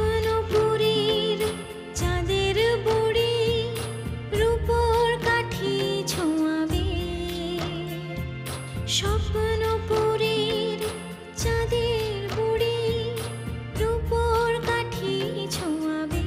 স্বপ্নপুরীর চাঁদের বুড়ি রূপোর কাঠি ছোঁয়াবে। স্বপ্নপুরীর চাঁদের বুড়ি রূপোর কাঠি ছোঁয়াবে।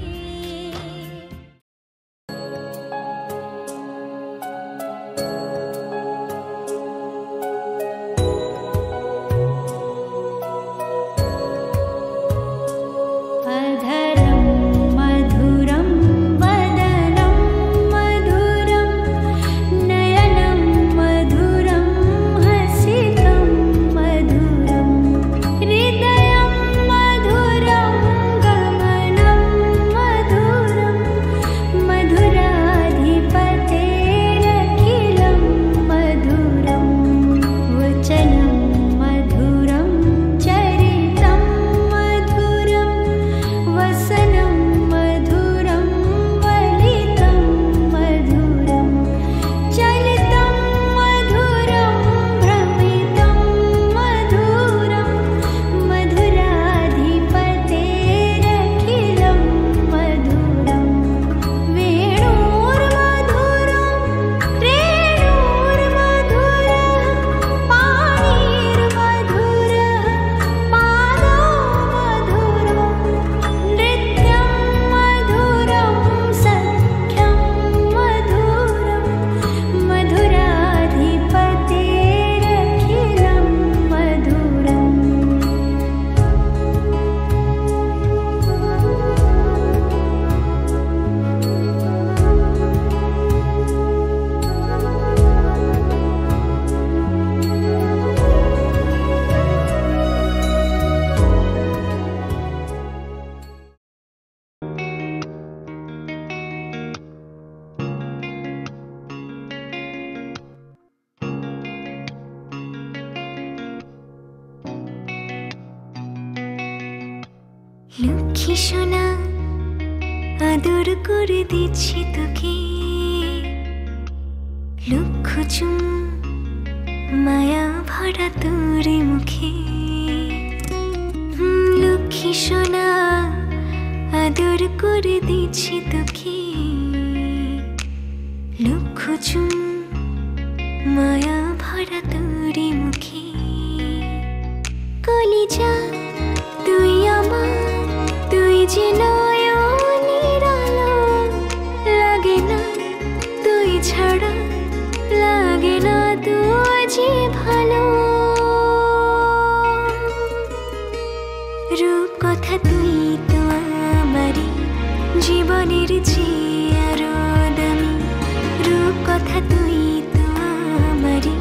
লক্ষ্মী সোনা আদর করে দিচ্ছি তোকে, লক্ষ চুম মায়া ভরা তোর মুখে। লক্ষ্মী সোনা আদর করে দিচ্ছি তোকে, লক্ষ চুম মায়া ভরা তোর মুখে। কলিজা তুই আমার, তুই যে নয়নের আলো, লাগে না তুই ছাড়া, লাগে না তুই যে ভালো। রূপ কথা তুই তো আমারই জীবনের চেয়ে আরো দামি। রূপ কথা তুই তো আমারই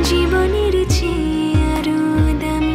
জীবনের চেয়ে আরো দামি।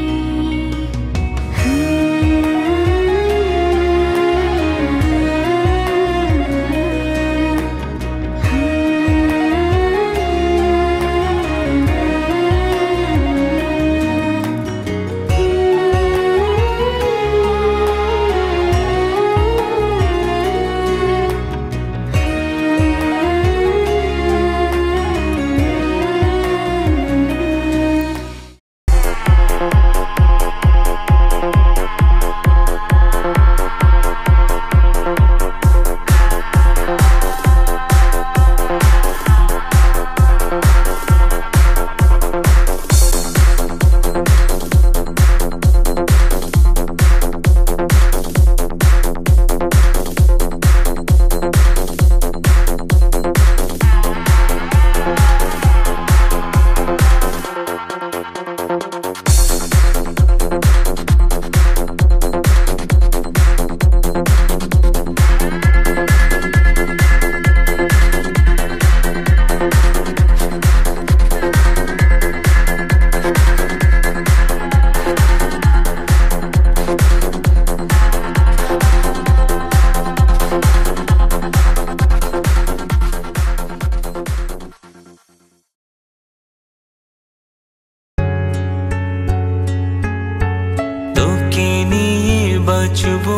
বাঁচবো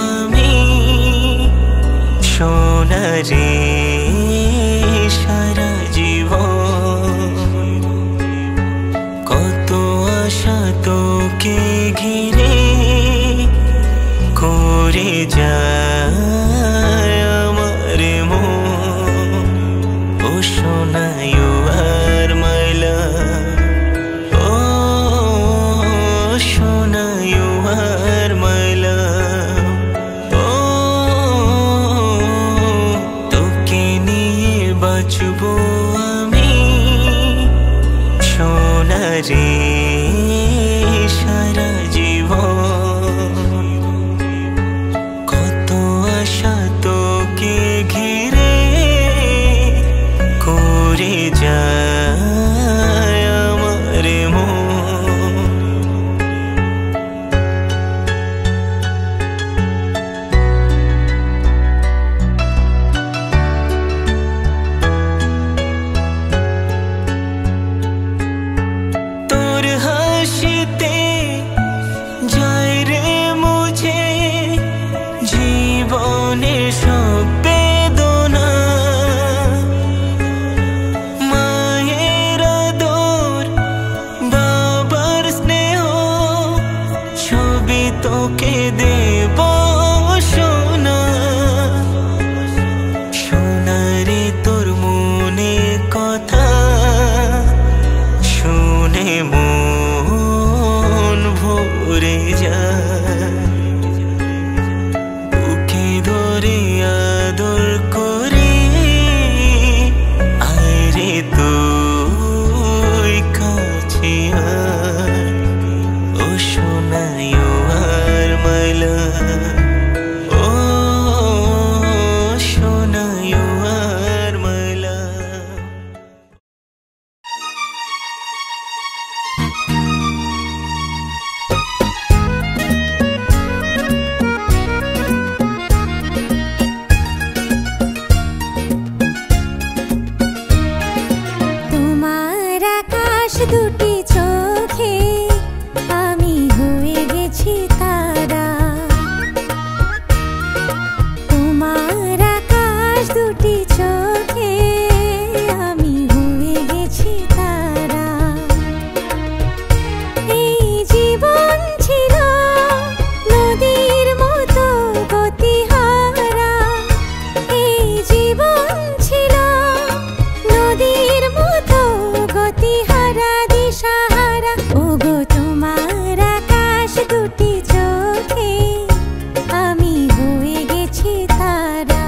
আমি সোনারে সারা জীবন। কত আশা তোকে ঘিরে করে করে যায় আমার মন। ও সোনা you are my love, ও সোনা you are my love, ও তোকে নিয়ে বাঁচবো আমি সোনা রে সারা জীবন। কত আশা তোকে ঘিরে করে যায় আমার মন। তোর হাসিতে যায় রে মুছে জীবনের সব বেদনা। মায়ের আদর বাবার স্নেহ ছবি তোকে দেব সোনা। সোনা রে তোর মনে কথা শুনে মন ভরে যায়। বুকে ধরে আদর করে আয় রে তুই কাছে আয়। ও সোনা you are my love, ও সোনা you are my love। তোমার আকাশ দুটি চোখে আমি হয়ে গেছি তারা। তোমার আকাশ দুটি চোখে আমি হয়ে গেছি তারা। এই জীবন ছিল নদীর মতো গতিহারা। এই জীবন ছিল নদীর মতো গতিহারা দিশাহারা। ওগো তোমার আকাশ দুটি চোখে আমি হয়ে গেছি তারা।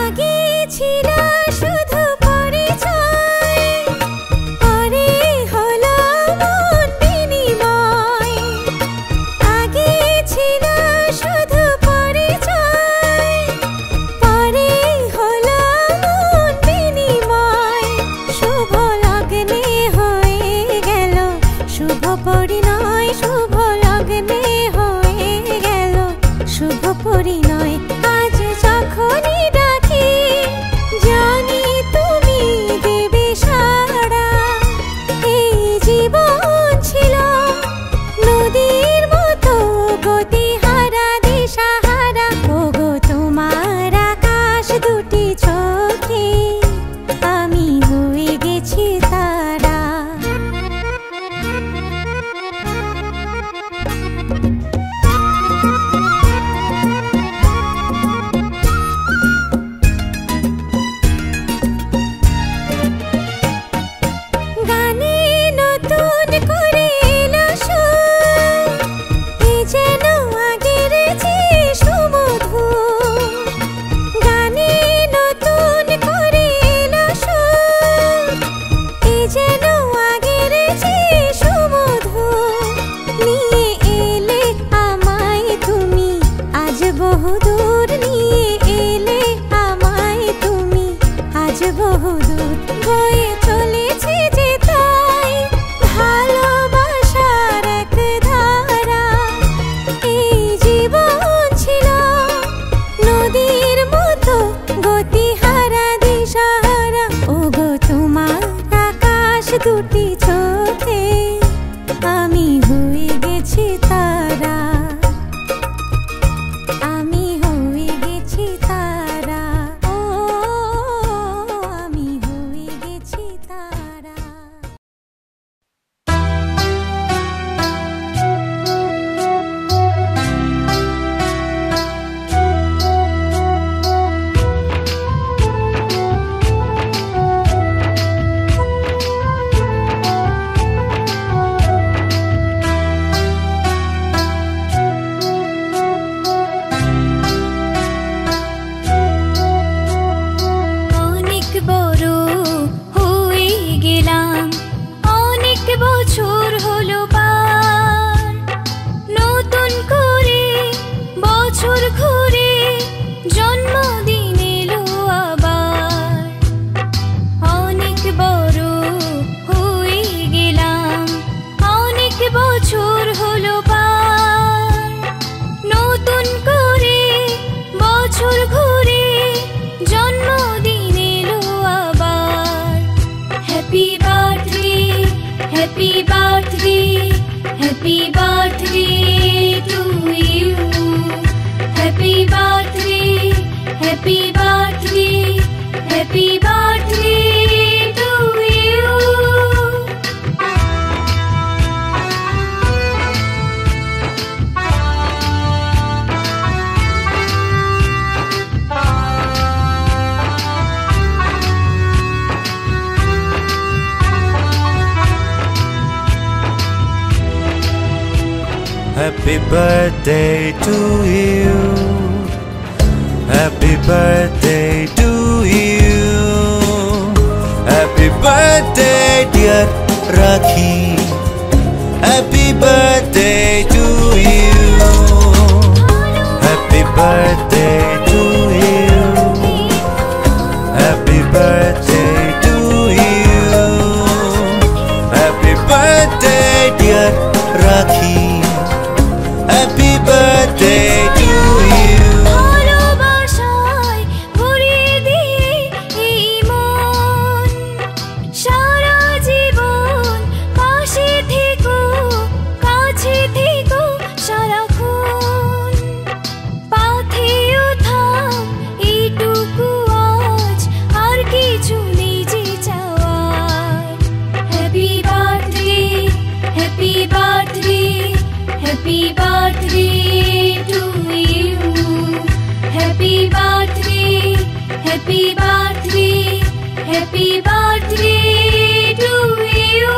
আগে ছিল শুধু পরিচয়, পরে হলো মন বিনিময়। আগে ছিল শুধু পরিচয়, পরে হলো মন বিনিময়। শুভ লগ্নে হয়ে গেল শুভ পরিণয়, শুভ লগ্নে হয়ে গেল শুভ পরিণয়। আজ যখনই ডাকি জানি তুমি দেবে সাড়া। এই জীবন ছিল নদীর মতো গতিহারা দিশাহারা। ওগো তোমার আকাশ দুটি চোখে আমি হয়ে গেছি তারা। গানে নতুন করে এলো সুর, এ যেন আগের চেয়ে সুমধুর। গানে নতুন করে এলো সুর, এ যেন আগের চেয়ে সুমধুর। নিয়ে এলে আমায় তুমি আজ বহুদূর, নিয়ে এলে আমায় তুমি আজ বহুদূর। বয়ে চলেছে যে তাই ভালোবাসার এক ধারা। এই জীবন ছিল নদীর মতো গতিহারা দিশাহারা। ওগো তোমার আকাশ দুটি চোখে আমি হয়ে গেছি তারা। আমি হয়ে Happy birthday, happy birthday to you. Happy birthday, happy birthday, happy birthday to you. Happy birthday to you. Happy birthday to you. Happy birthday dear Rakhi. Happy birthday to you. Happy birthday to you. Happy birthday to you. Happy birthday dear Rakhi. Happy birthday to you. ভালোবাসায় ভরিয়ে দিয়ে এই মন, সারা জীবন পাশে থেকো, কাছে থেকো সারাক্ষণ। পাথেও থাম এইটুকু আজ, আর কিছু নেই যে চাওয়ার। Happy birthday, happy birthday, happy birthday to you. Happy birthday, happy birthday, happy birthday to you.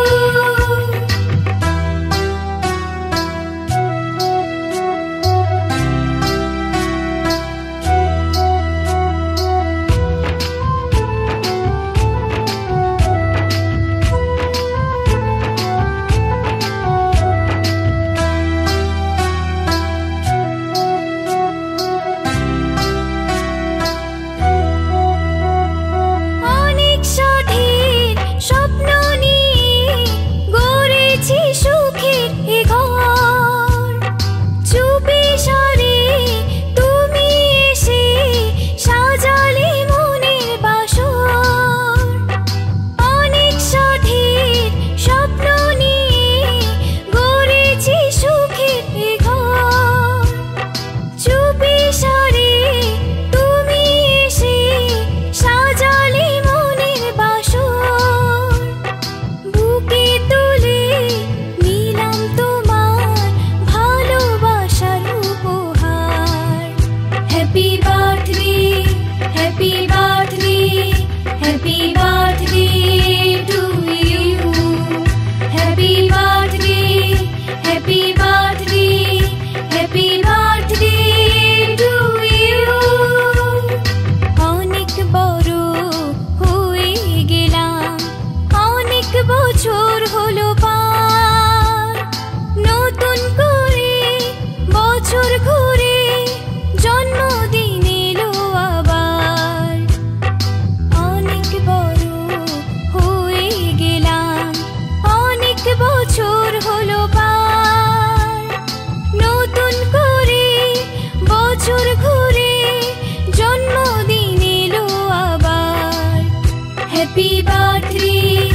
Happy birthday,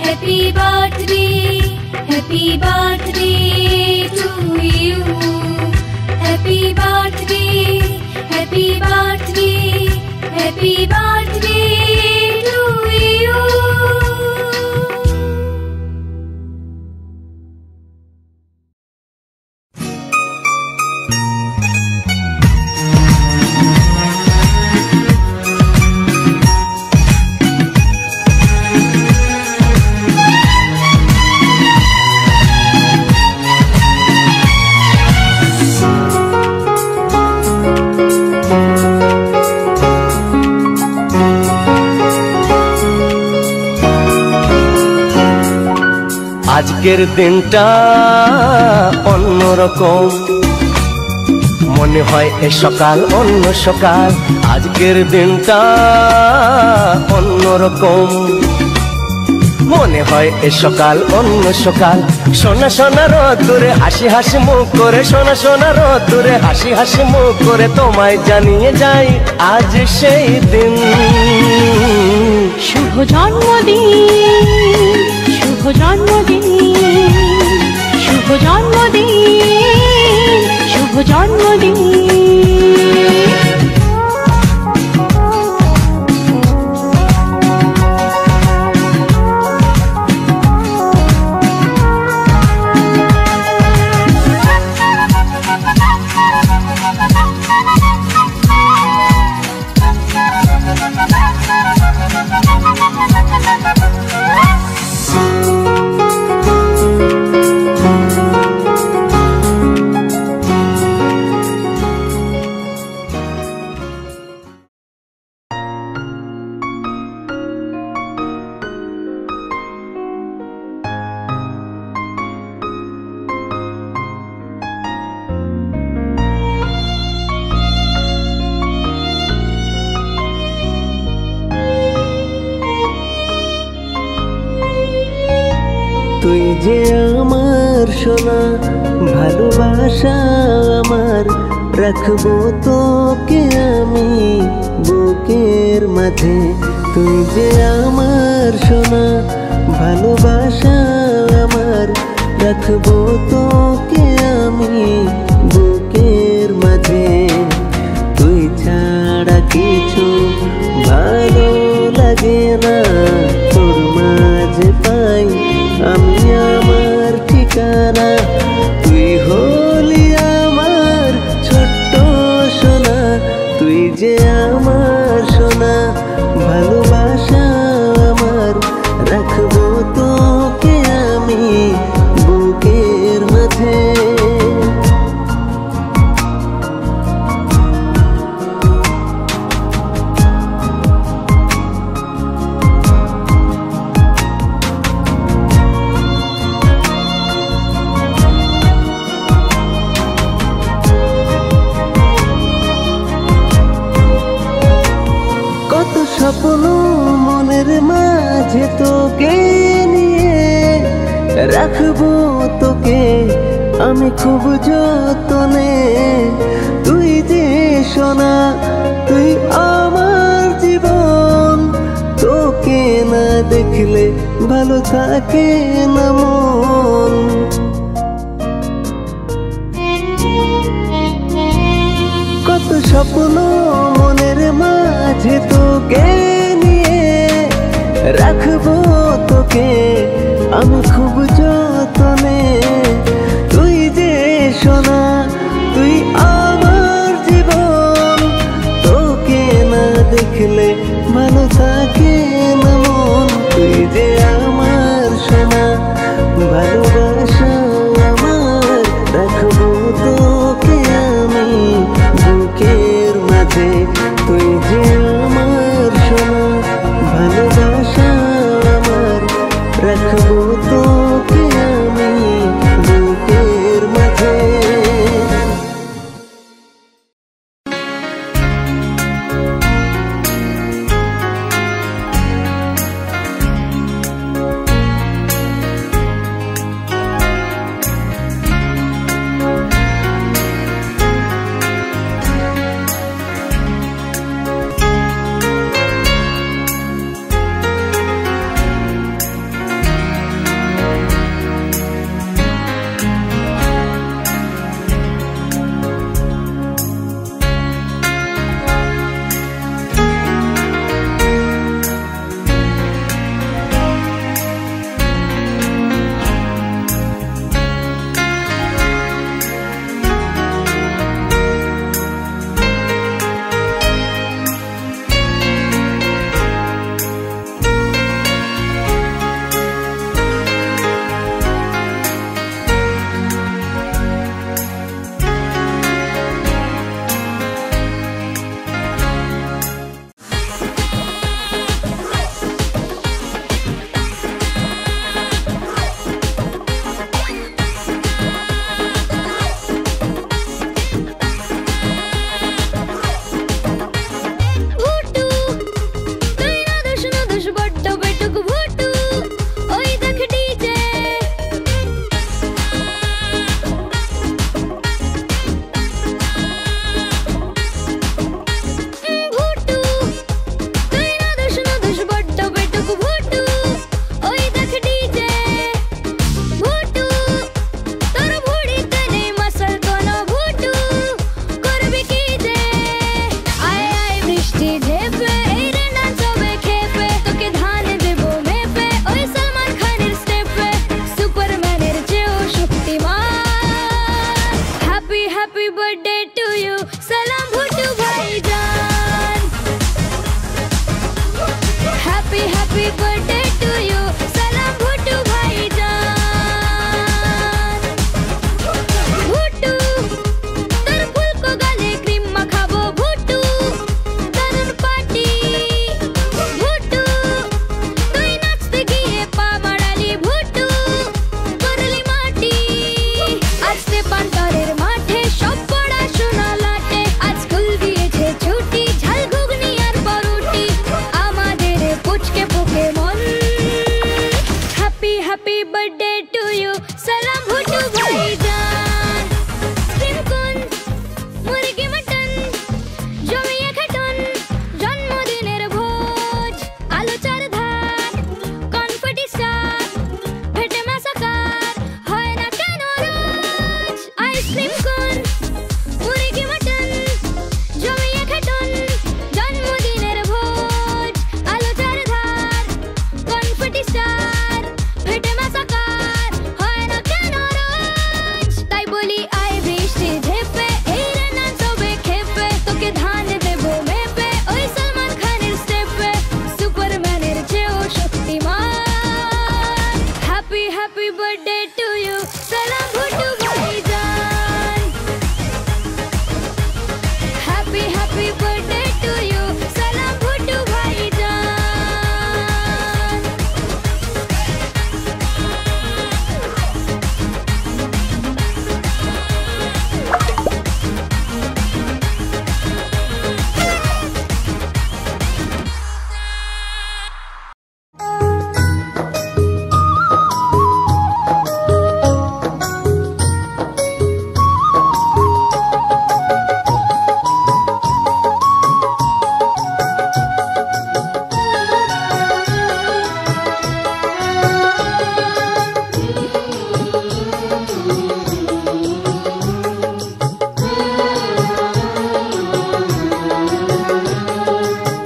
happy birthday, happy birthday to you. Happy birthday, happy birthday, happy birthday to you. আজকের দিনটা অন্যরকম মনে হয়, এ সকাল অন্য সকাল। আজকের দিনটা অন্যরকম মনে হয়, এ সকাল অন্য সকাল। সোনা সোনা রোদ্দুরে হাসি হাসি মুখ করে, সোনা সোনা রোদ্দুরে হাসি হাসি মুখ করে তোমায় জানিয়ে যাই আজ সেই দিন। শুভ জন্মদিন, শুভ জন্মদিন। শুভ জন্মদিন, শুভ জন্মদিন। তুই যে আমার সোনা, ভালোবাসা আমার, রাখবো তোকে আমি বুকের মাঝে। তুই যে আমার সোনা, ভালোবাসা আমার, রাখবো তোকে আমি বুকের মাঝে। তুই ছাড়া কিছু ভালো লাগে না, তোর মাঝে পাই আমি আমার ঠিকানা। তুই হলি আমার ছোট্ট সোনা, তুই যে আমার সোনা, ভালোবাসা আমার, রাখবো তোকে আমি বুকের মাঝে। স্বপ্ন মনের মাঝে তোকে নিয়ে, রাখবো তোকে আমি খুব যতনে। তুই যে সোনা, তুই আমার জীবন, তোকে না দেখলে ভালো থাকে না মন। কত স্বপ্ন মনের মাঝে তোকে নিয়ে, রাখবো তোকে আমি খুব যতনে। তুই যে সোনা, তুই আমার জীবন, তোকে না দেখলে ভালো থাকে না মন। তুই যে আমার সোনা, ভালোবাসা আমার, রাখবো তোকে আমি বুকের মাঝে। তুই যে আমার সোনা, ভালোবাসা আমার, রাখবো তোকে আমি বুকের মাঝে।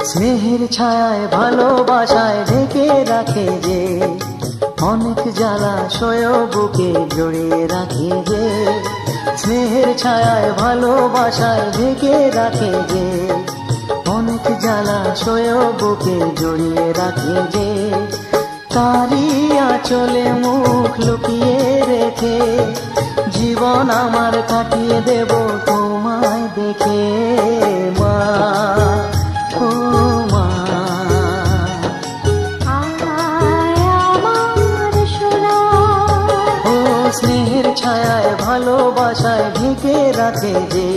স্নেহের ছায়ায় ভালোবাসায় ঢেকে রাখে যে, অনেক জ্বালাশয় বুকে জড়িয়ে রাখে যে। স্নেহের ছায়ায় ভালোবাসায় ঢেকে রাখে যে, অনেক জ্বালাশয় বুকে জড়িয়ে রাখে যে। তারি আঁচলে মুখ লুকিয়ে রেখে জীবন আমার কাটিয়ে দেব তোমায় দেখে মা, ও মা। ও স্নেহের ছায়ায় ভালোবাসায় ঢেকে রাখে যে,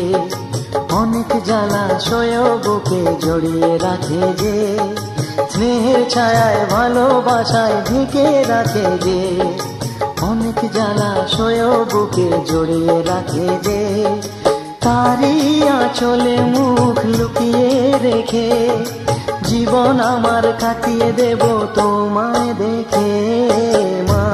অনেক জ্বালাশয় বুকে জড়িয়ে রাখে যে। স্নেহের ছায়ায় ভালোবাসায় ঢেকে রাখে যে, অনেক জ্বালাশয় বুকে জড়িয়ে রাখে যে। তারি আঁচলে মুখ লুকিয়ে রেখে জীবন আমার কাটিয়ে দেব তোমায় দেখে মা।